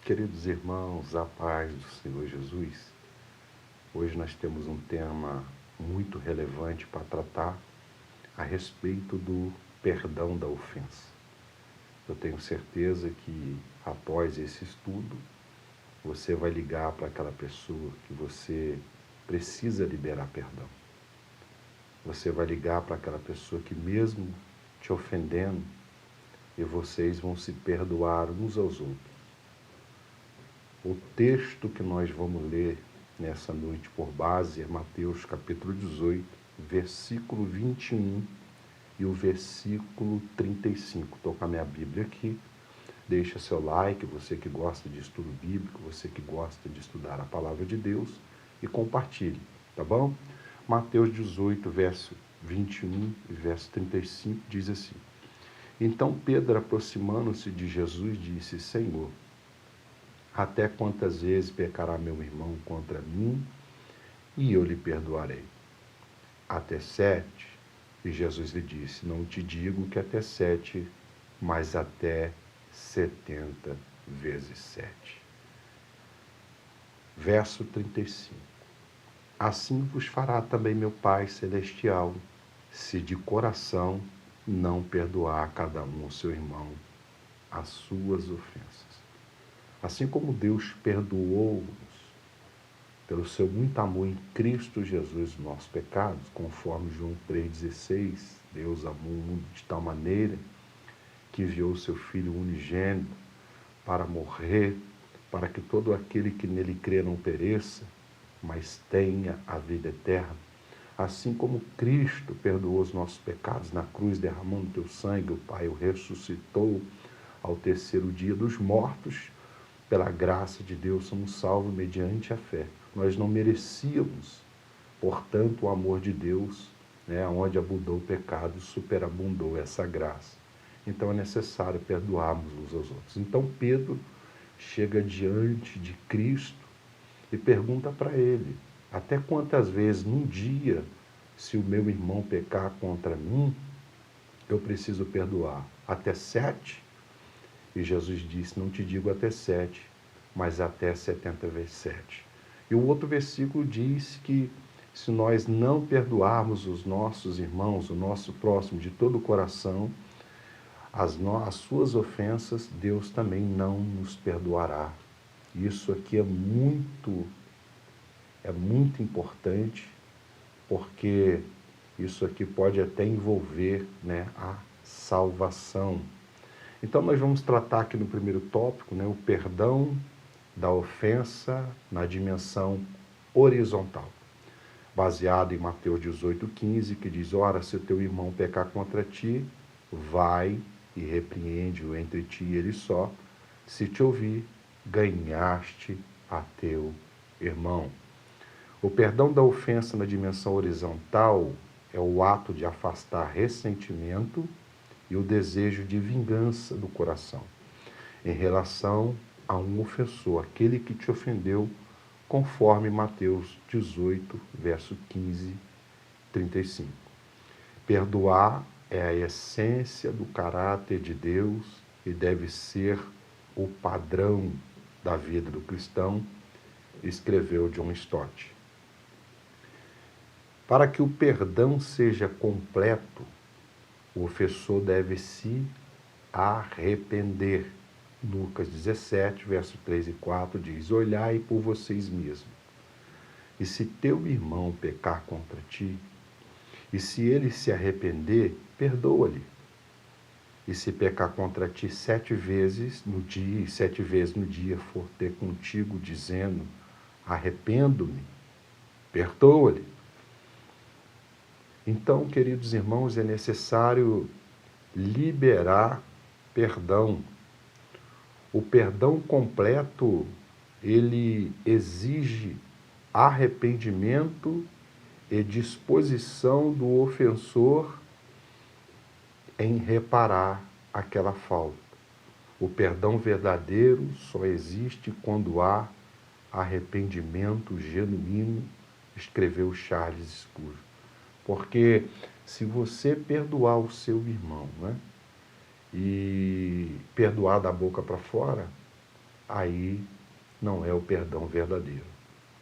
Queridos irmãos, a paz do Senhor Jesus. Hoje nós temos um tema muito relevante para tratar a respeito do perdão da ofensa. Eu tenho certeza que após esse estudo, você vai ligar para aquela pessoa que você precisa liberar perdão. Você vai ligar para aquela pessoa que mesmo te ofendendo, e vocês vão se perdoar uns aos outros. O texto que nós vamos ler nessa noite por base é Mateus capítulo 18, versículo 21 e o versículo 35. Estou com a minha Bíblia aqui. Deixa seu like, você que gosta de estudo bíblico, você que gosta de estudar a palavra de Deus, e compartilhe, tá bom? Mateus 18, verso 21 e verso 35 diz assim: Então Pedro, aproximando-se de Jesus, disse: Senhor, até quantas vezes pecará meu irmão contra mim e eu lhe perdoarei? Até 7. E Jesus lhe disse: Não te digo que até 7, mas até 70 vezes 7. Verso 35. Assim vos fará também meu Pai Celestial, se de coração não perdoar a cada um o seu irmão as suas ofensas. Assim como Deus perdoou-nos pelo seu muito amor em Cristo Jesus os nossos pecados, conforme João 3,16, Deus amou o mundo de tal maneira que enviou o seu Filho unigênito para morrer, para que todo aquele que nele crê não pereça, mas tenha a vida eterna. Assim como Cristo perdoou os nossos pecados na cruz, derramando teu sangue, o Pai o ressuscitou ao terceiro dia dos mortos. Pela graça de Deus somos salvos mediante a fé. Nós não merecíamos, portanto, o amor de Deus, onde abundou o pecado, superabundou essa graça. Então é necessário perdoarmos uns aos outros. Então Pedro chega diante de Cristo e pergunta para ele: até quantas vezes num dia, se o meu irmão pecar contra mim, eu preciso perdoar? Até 7? E Jesus disse: não te digo até 7, mas até 70 vezes 7. E o outro versículo diz que se nós não perdoarmos os nossos irmãos, o nosso próximo, de todo o coração, as suas ofensas, Deus também não nos perdoará. Isso aqui é muito importante, porque isso aqui pode até envolver a salvação. Então nós vamos tratar aqui no primeiro tópico o perdão da ofensa na dimensão horizontal, baseado em Mateus 18,15, que diz: ora, se o teu irmão pecar contra ti, vai e repreende-o entre ti e ele só. Se te ouvir, ganhaste a teu irmão. O perdão da ofensa na dimensão horizontal é o ato de afastar ressentimento e o desejo de vingança do coração em relação a um ofensor, aquele que te ofendeu, conforme Mateus 18, verso 15, 35. Perdoar é a essência do caráter de Deus e deve ser o padrão da vida do cristão, escreveu John Stott. Para que o perdão seja completo, o ofensor deve se arrepender. Lucas 17, verso 3 e 4 diz: olhai por vocês mesmos, e se teu irmão pecar contra ti, e se ele se arrepender, perdoa-lhe. E se pecar contra ti 7 vezes no dia, e 7 vezes no dia for ter contigo, dizendo: arrependo-me, perdoa-lhe. Então, queridos irmãos, é necessário liberar perdão. O perdão completo, ele exige arrependimento e disposição do ofensor em reparar aquela falta. O perdão verdadeiro só existe quando há arrependimento genuíno, escreveu Charles Spurgeon. Porque se você perdoar o seu irmão, e perdoar da boca para fora, aí não é o perdão verdadeiro.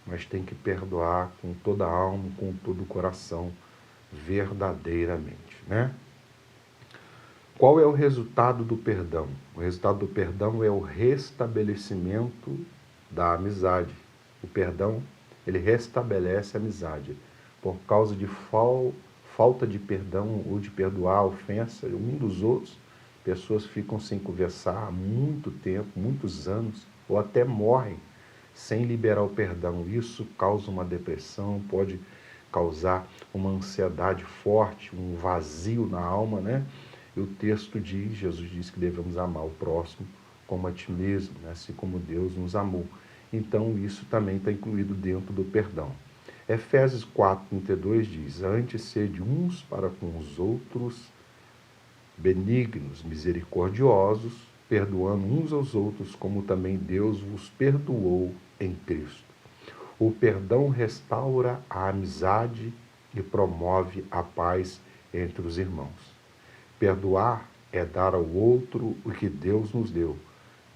Mas tem que perdoar com toda a alma, com todo o coração, verdadeiramente, né? Qual é o resultado do perdão? O resultado do perdão é o restabelecimento da amizade. O perdão, ele restabelece a amizade. Por causa de falta de perdão ou de perdoar a ofensa um dos outros, pessoas ficam sem conversar há muito tempo, muitos anos, ou até morrem sem liberar o perdão. Isso causa uma depressão, pode causar uma ansiedade forte, um vazio na alma, né? E o texto diz, Jesus diz que devemos amar o próximo como a ti mesmo, né? Assim como Deus nos amou. Então isso também está incluído dentro do perdão. Efésios 4:32 diz: antes sede uns para com os outros benignos, misericordiosos, perdoando uns aos outros, como também Deus vos perdoou em Cristo. O perdão restaura a amizade e promove a paz entre os irmãos. Perdoar é dar ao outro o que Deus nos deu,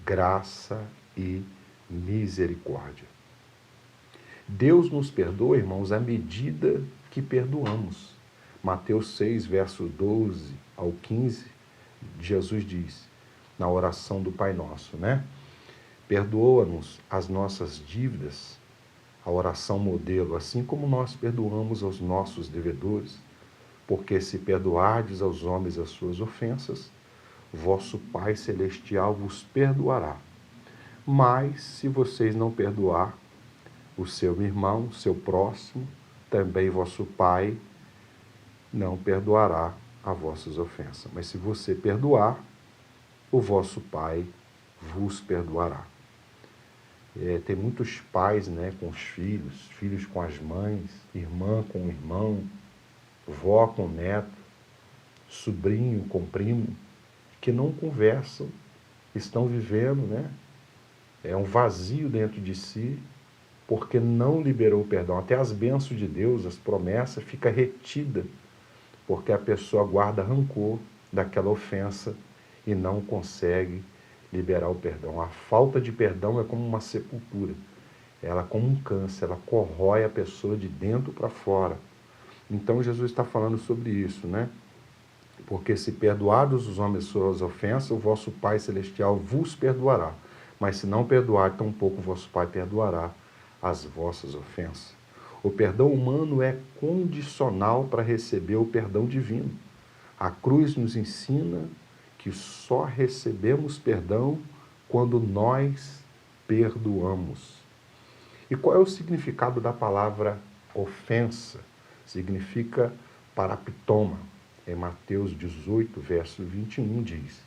graça e misericórdia. Deus nos perdoa, irmãos, à medida que perdoamos. Mateus 6, verso 12 ao 15, Jesus diz, na oração do Pai Nosso, né? Perdoa-nos as nossas dívidas, a oração modelo, assim como nós perdoamos aos nossos devedores, porque se perdoardes aos homens as suas ofensas, vosso Pai Celestial vos perdoará. Mas, se vocês não perdoar o seu irmão, o seu próximo, também vosso Pai não perdoará as vossas ofensas. Mas se você perdoar, o vosso Pai vos perdoará. Tem muitos pais, né, com os filhos, filhos com as mães, irmã com o irmão, vó com o neto, sobrinho com primo, que não conversam, estão vivendo, né? É um vazio dentro de si, porque não liberou o perdão. Até as bênçãos de Deus, as promessas, fica retida, porque a pessoa guarda rancor daquela ofensa e não consegue liberar o perdão. A falta de perdão é como uma sepultura. Ela, como um câncer, ela corrói a pessoa de dentro para fora. Então Jesus está falando sobre isso, né? Porque se perdoados os homens suas ofensas, o vosso Pai Celestial vos perdoará. Mas se não perdoar, tampouco o vosso Pai perdoará as vossas ofensas. O perdão humano é condicional para receber o perdão divino. A cruz nos ensina que só recebemos perdão quando nós perdoamos. E qual é o significado da palavra ofensa? Significa paraptoma. Em Mateus 18, verso 21, diz: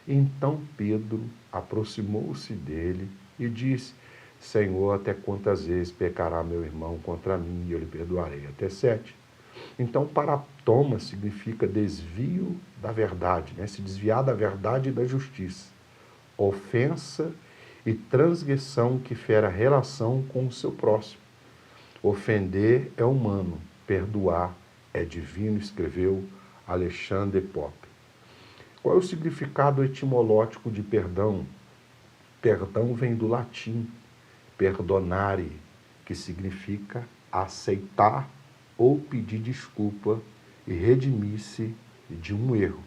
então Pedro aproximou-se dele e disse: Senhor, até quantas vezes pecará meu irmão contra mim e eu lhe perdoarei? Até 7. Então, paraptoma significa desvio da verdade, né? Se desviar da verdade e da justiça. Ofensa e transgressão que fere a relação com o seu próximo. Ofender é humano, perdoar é divino, escreveu Alexandre Pope. Qual é o significado etimológico de perdão? Perdão vem do latim, perdonare, que significa aceitar ou pedir desculpa e redimir-se de um erro.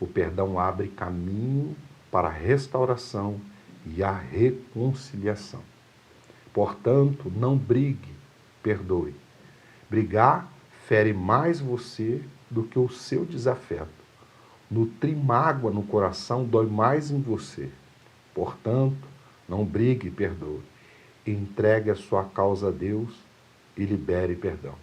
O perdão abre caminho para a restauração e a reconciliação. Portanto, não brigue, perdoe. Brigar fere mais você do que o seu desafeto. Nutrir mágoa no coração dói mais em você. Portanto, não brigue e perdoe. Entregue a sua causa a Deus e libere perdão.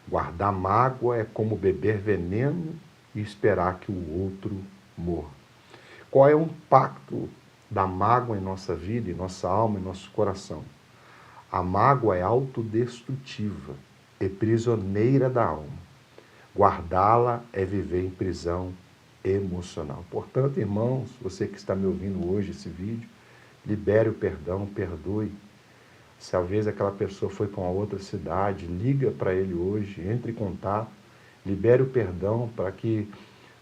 Guardar mágoa é como beber veneno e esperar que o outro morra. Qual é o impacto da mágoa em nossa vida, em nossa alma, em nosso coração? A mágoa é autodestrutiva, é prisioneira da alma. Guardá-la é viver em prisão emocional. Portanto, irmãos, você que está me ouvindo hoje esse vídeo, libere o perdão, perdoe. Se às vezes aquela pessoa foi para uma outra cidade, liga para ele hoje, entre em contato, libere o perdão para que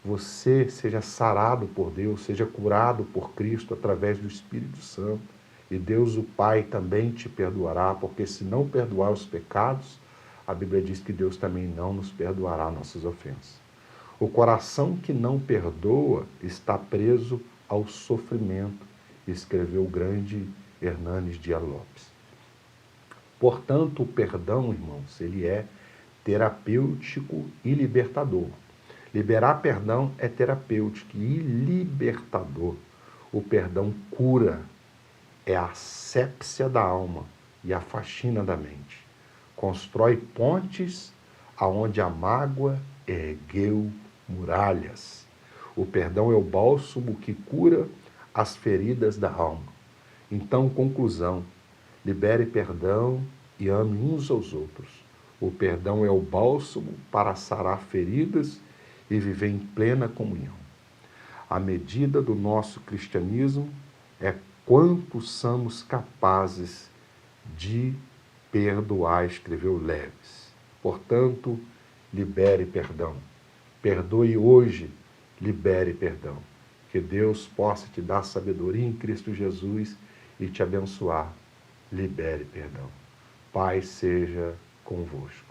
você seja sarado por Deus, seja curado por Cristo através do Espírito Santo. E Deus, o Pai, também te perdoará, porque se não perdoar os pecados, a Bíblia diz que Deus também não nos perdoará nossas ofensas. O coração que não perdoa está preso ao sofrimento, escreveu o grande Hernanes Dias Lopes. Portanto, o perdão, irmãos, ele é terapêutico e libertador. Liberar perdão é terapêutico e libertador. O perdão cura, é a asepsia da alma e a faxina da mente. Constrói pontes aonde a mágoa ergueu muralhas. O perdão é o bálsamo que cura as feridas da alma. Então, conclusão, libere perdão e ame uns aos outros. O perdão é o bálsamo para sarar feridas e viver em plena comunhão. A medida do nosso cristianismo é quanto somos capazes de perdoar, escreveu Leves. Portanto, libere perdão. Perdoe hoje, libere perdão. Que Deus possa te dar sabedoria em Cristo Jesus e te abençoar. Libere perdão. Paz seja convosco.